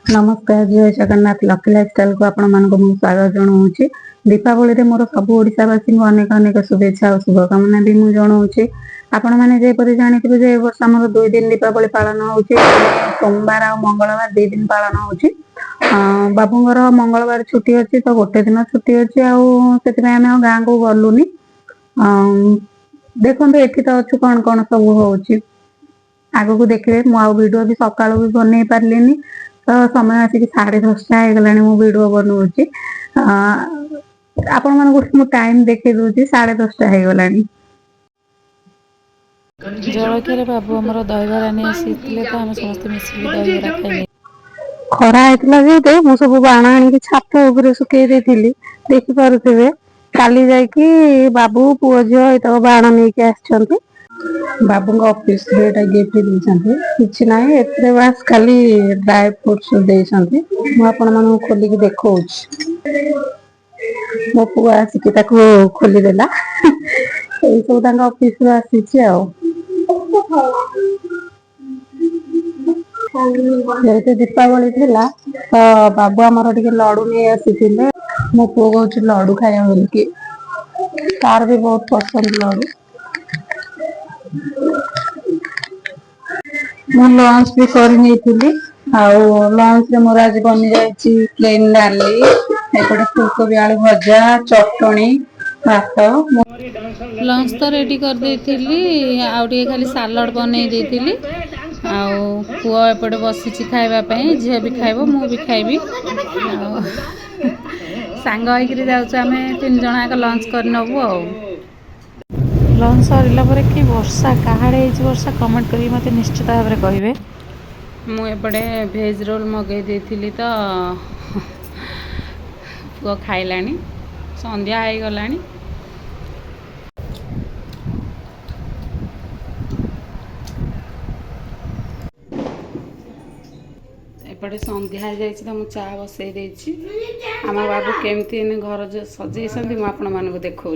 नमस्कार जय Jagannath lucky lifestyle को आपण मानक मु स्वागत जनाऊँगी। दीपावली रे मोर सब ओडिशावासी को अनेक अनेक शुभेच्छा और शुभकामना भी मुझे जनाऊँगी। आपण मैंने जेपरी जानिथिबे जे वर्ष आमर 2 दिन दीपावली पालन होउची। सोमवार और मंगलवार 2 दिन पालन होउची। बाबूंगर मंगलवार छुट्टी अच्छी तो गोटे दिन छुट्टी अच्छी आम गाँ को गलुनी। देखो एठी तो अच्छु कौन कौन सब होउची आगो को देखिए मु वीडियो भी सकाल भी बन पार्ली तो समय आसिक 10:30 होगला मु वीडियो बनाऊँगी। आपण मानक टाइम देखी दूसरी 10:30 होगला। जलखिया बाबू आमर दहीबरा नहीं आसी तो आम समस्त मिसिक दहीबरा खाई खरा होता जे मु सब बाण आनी छात उपर सुखे देखी पारे काली जाकि बाबू पुओ झील ये बाण नहीं आसछन्ति। बाबू ऑफिस गिफ्ट देते किसी ना बास खाली ड्राई फ्रुट्स देते मुझे खोलिक देखा मो पु आसिक खोलीदेला सब ऑफिस आसी जेहेतु दीपावली थिला तो बाबू आमर टे लडू नहीं आसी मो पु कह लडू खाया बोलिकी तार भी बहुत पसंद लडू। मु लंच भी करनी लंच रे मोर आज बनी जाइए प्लेन डाली एपटे फुलकोबी आलू भजा चटनी भात। लंच तो रेडी कर देती आउटे खाली सालाड बनई देती पुओ एपटे बसी खावाई झील भी खाइब मु भी खाइबी सांग होकर जाऊँ 3 जन लंच कर नबू आ लंच सरला कि वर्षा काहाड़े वर्षा कमेंट करी मत निश्चित भाव में कहे। मुझे भेज रोल मगई देती तो पुओ खाइला संध्या हो गला। एपटे संध्या हो तो चा बसई आम बाबू केमती घर सजेसन मुझे आपण मानक देखा।